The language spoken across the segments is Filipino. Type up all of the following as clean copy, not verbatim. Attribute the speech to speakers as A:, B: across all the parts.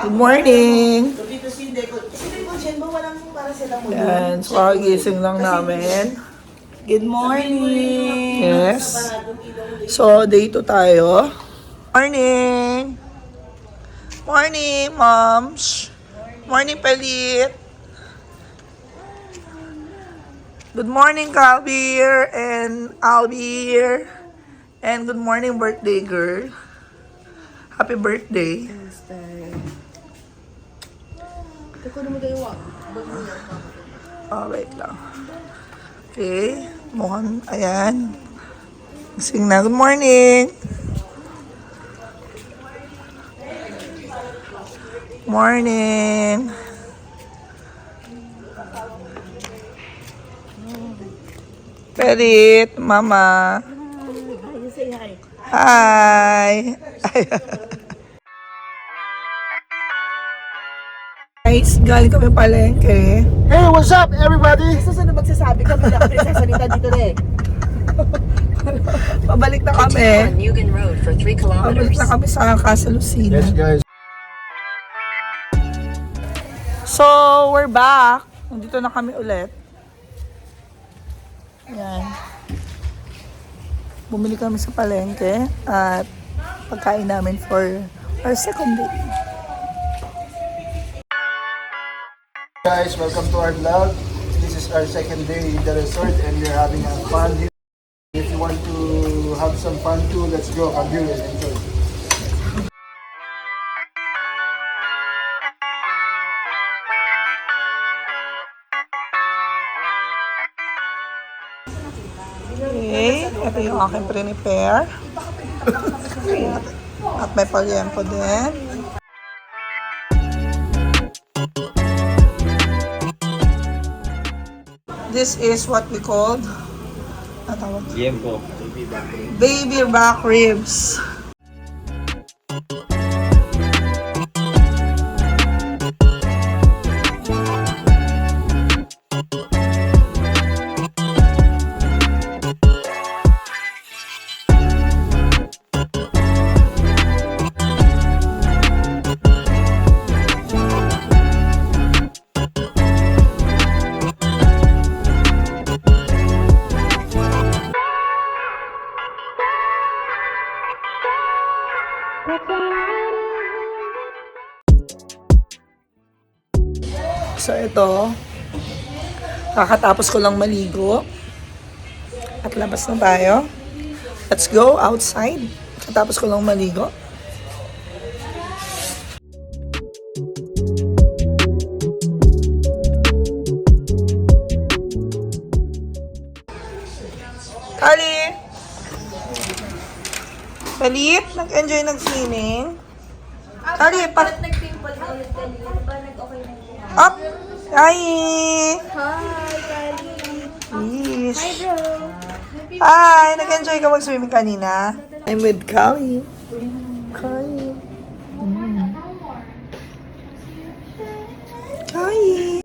A: Good morning!
B: Dito si Deco. Si Deco, Jen, ba walang para sila mo?
A: Yan, so kagising lang namin.
B: Good morning!
A: Yes. So, day 2 tayo. Morning! Morning, moms! Morning, Pelit! Good morning, Calbir and Albir. And good morning, birthday girl. Happy birthday. Oh, wait lang. Okay. Mukhang, ayan. Sing na. Good morning. Morning. Perit, mama.
B: You say hi.
A: Hi. Guys, galing kami palengke.
C: Hey, what's up, everybody?
B: Susunod magsasabi kami na kami sasalita dito na eh.
A: Pabalik na kami.
D: Newgan Road for 3
A: Pabalik
D: kilometers.
A: na kami sa Casa Lucina.
C: Yes, guys.
A: So, we're back. Nandito na kami ulit. Yan. Bumili kami sa palengke at pagkain namin for our second day.
C: Guys, welcome to our vlog. This is our second day in the resort and we're having a fun here. If you want to have some fun too, let's go. Come here and enjoy.
A: Okay, ito yung aking prepare. At may palyempo din. This is what we called baby back ribs. So ito, kakatapos ko lang maligo at labas na tayo. Let's go outside. Kakatapos ko lang maligo. Kali! Palit? Nag-enjoy ng-swimming? Kali,
E: Bakit nag-pimple ka ulit kanina? Diba nag-okay na yun?
A: Up! Hi!
E: Hi, Kali!
A: Yes.
E: Hi, bro!
A: Hi! Nag-enjoy ka mag-swimming kanina? I'm with Kali. Kali. Kali.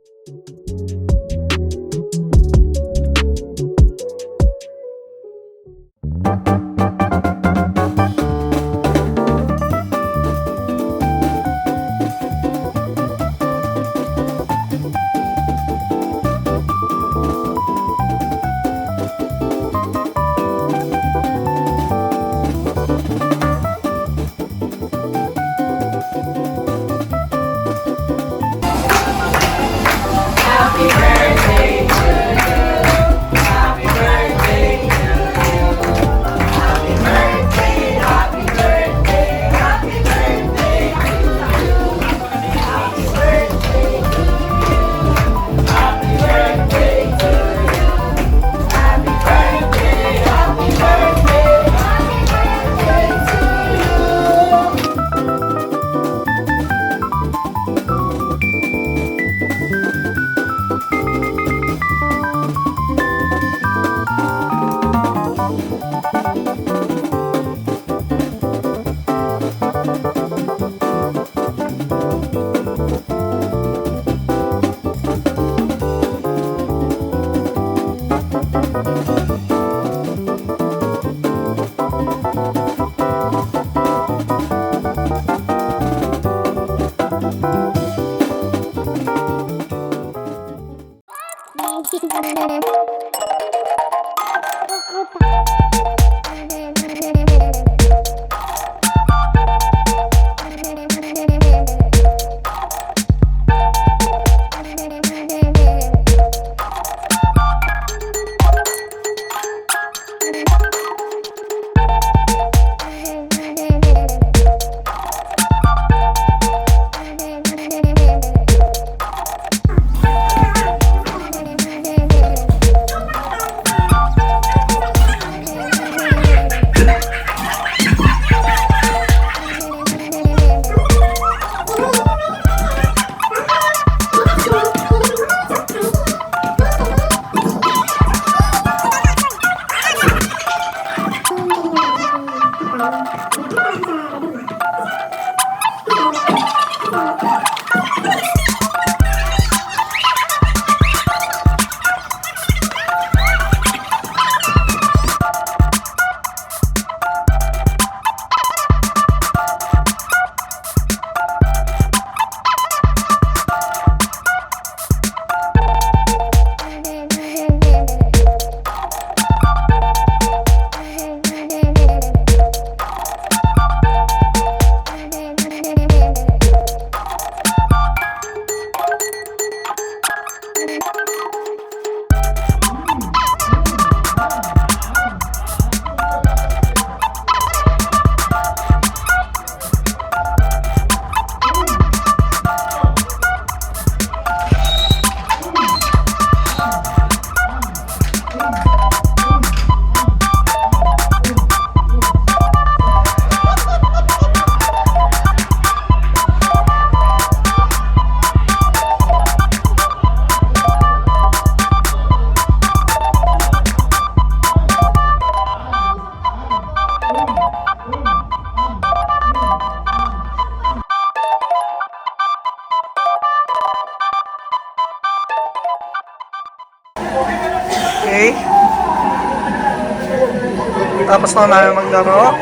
A: Tapos na namin maglaro.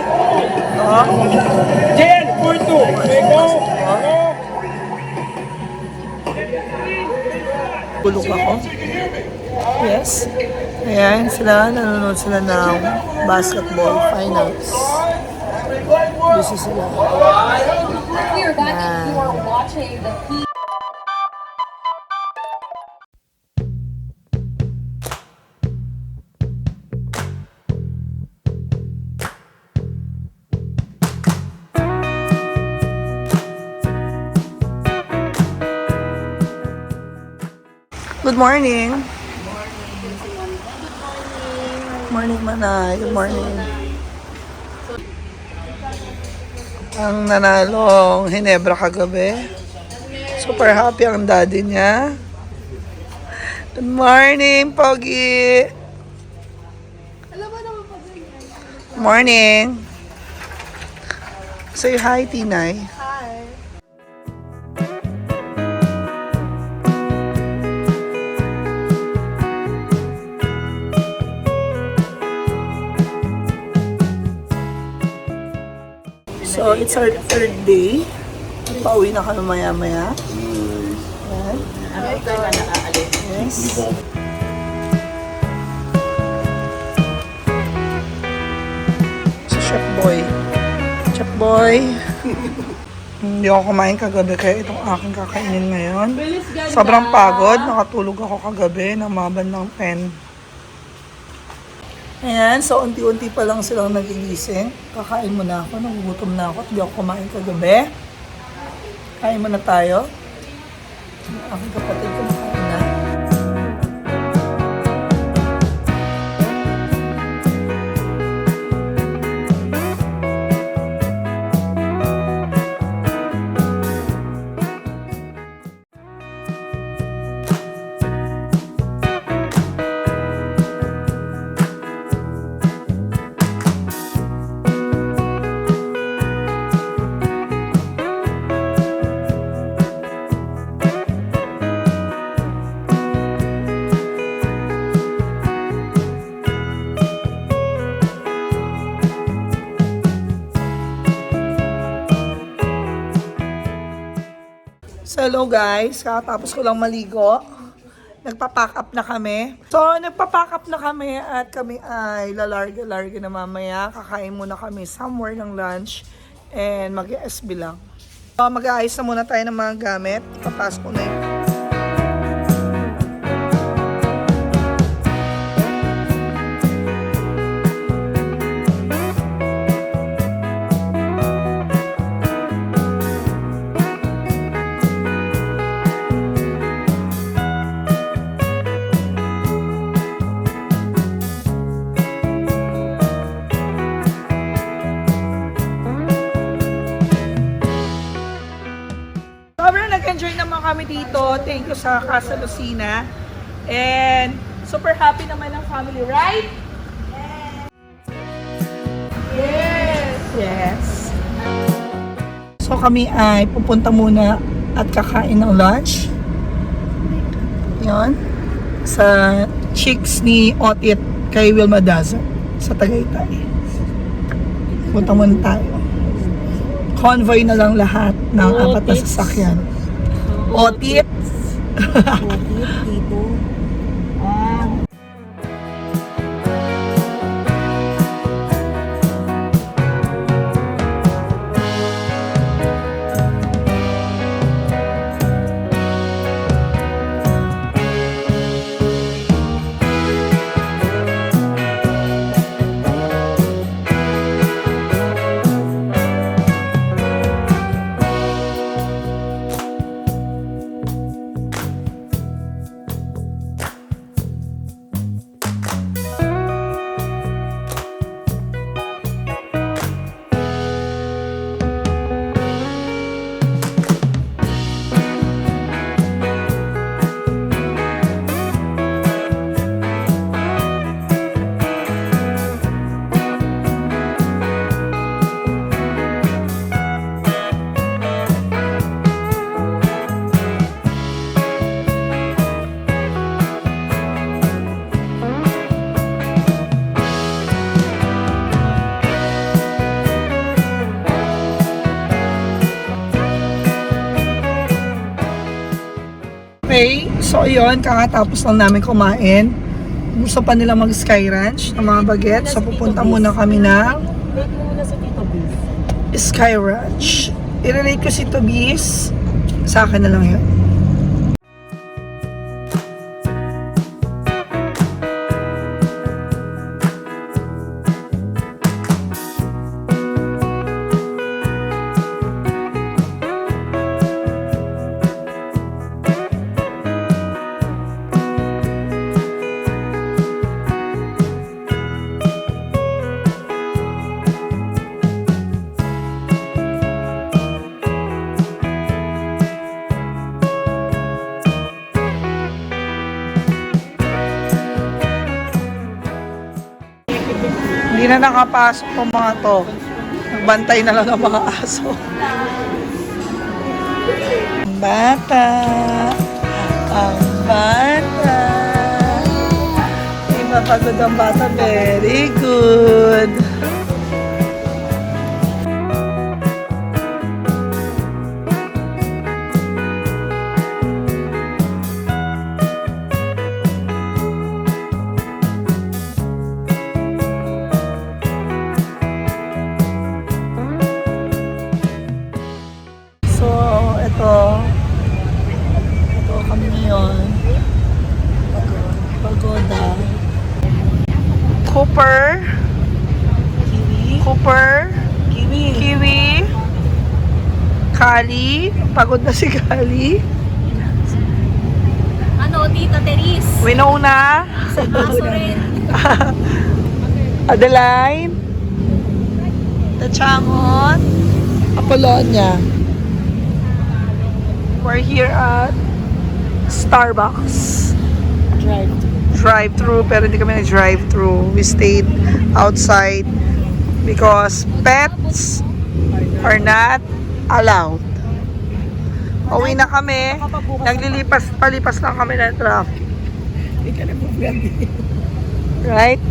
A: Ito.
D: Jen, for two. Okay, go.
A: Bulog ako. Yes. Ayan, sila, nanonood sila ng basketball finals. Busy sila.
F: We are back and you are watching the P.
A: Good morning. Morning, Manay. Good morning. Ang nanalong Hinebra kagabi. Super happy ang daddy niya. Good morning, Pogi. Morning. Say hi, Tinay. So, it's our third day. Pauwi na kami maya-maya. Ayan. Yes. Si Chef Boy. Chef Boy. Hindi ako kumain kagabi kaya itong aking kakainin ngayon. Sobrang pagod. Nakatulog ako kagabi ng mga bandang 10. Ayan, so unti-unti pa lang silang nagigising. Kakain muna ako, nagugutom na ako at di ako kumain kagabi. Kain muna tayo. Ang aking kapatid kumakain na. So, hello guys, kakatapos ko lang maligo. Nagpa-pack up na kami. So, nagpa-pack up na kami at kami ay lalarga-larga na mamaya. Kakain muna kami somewhere ng lunch and mag-SB lang. So, mag-aayos na muna tayo ng mga gamit. Papasok ko na yun. Sobrang nag-enjoy naman kami dito. Thank you sa Casa Lucina. And super happy naman ang family, right? Yes! Yes. So kami ay pupunta muna at kakain ng lunch. Yon. Sa Chicks ni Otit kay Wilma Daza sa Tagaytay. Punta muna tayo. Convoy na lang lahat ng apat na sasakyan. Otit. So ayun, kakatapos lang namin kumain. Gusto pa nila mag-sky ranch ng mga bagets. So pupunta muna kami ng
B: Wait mo muna sa Tito Biz.
A: Sky Ranch. I-relate ko si Tobias. Sa akin na lang yun. Hindi na nakapasok ng mga to. Nagbantay na lang ang mga aso. Ang bata. Ang bata. Hindi mapagod ang bata. Very good. So, ito kami ngayon. Pagoda. Cooper. Cooper. Kiwi. Kali. Pagod na si Kali.
E: Ano, Tita Teres?
A: Winona.
E: Aso rin.
A: Adeline. Tachangon. Apolonia. We're here at Starbucks. Drive-thru, pero hindi kami nag-drive-thru. We stayed outside because pets are not allowed. Uwi na palipas lang kami ng traffic. Right?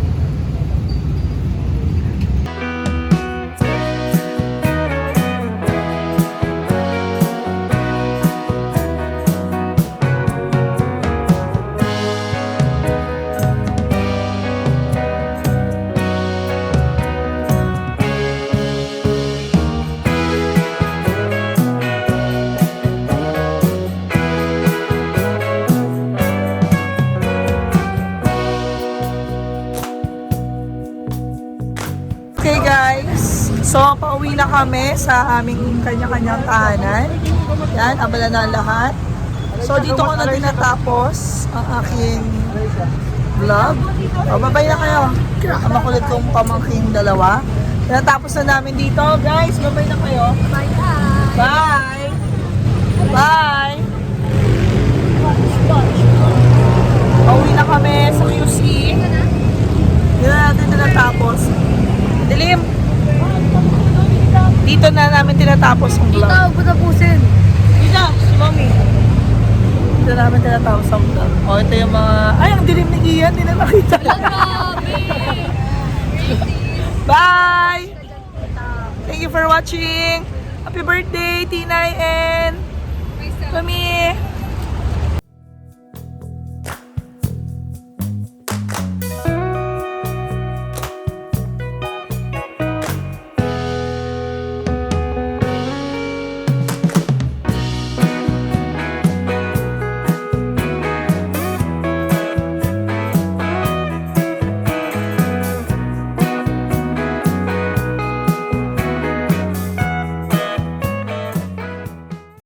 A: Okay guys, so pauwi na kami sa aming kanya-kanyang tahanan. Yan, abala na ang lahat. So dito ko na tinatapos ang aking vlog. O, babay na kayo. Ang makulit kong pamangking dalawa. Tinatapos na namin dito. Guys, babay na kayo. Bye! Bye! Pauwi na kami sa QC. Dito na natin tinatapos. Dilim! Dito na namin tinatapos ang vlog.
E: Putapusin.
A: Dito, si Mami. Dito namin tinatapos ang vlog. O, ito yung mga... Ay, ang dilim ni Ian. Hindi na nakita. Bye! Thank you for watching. Happy birthday, Tinay and Mami.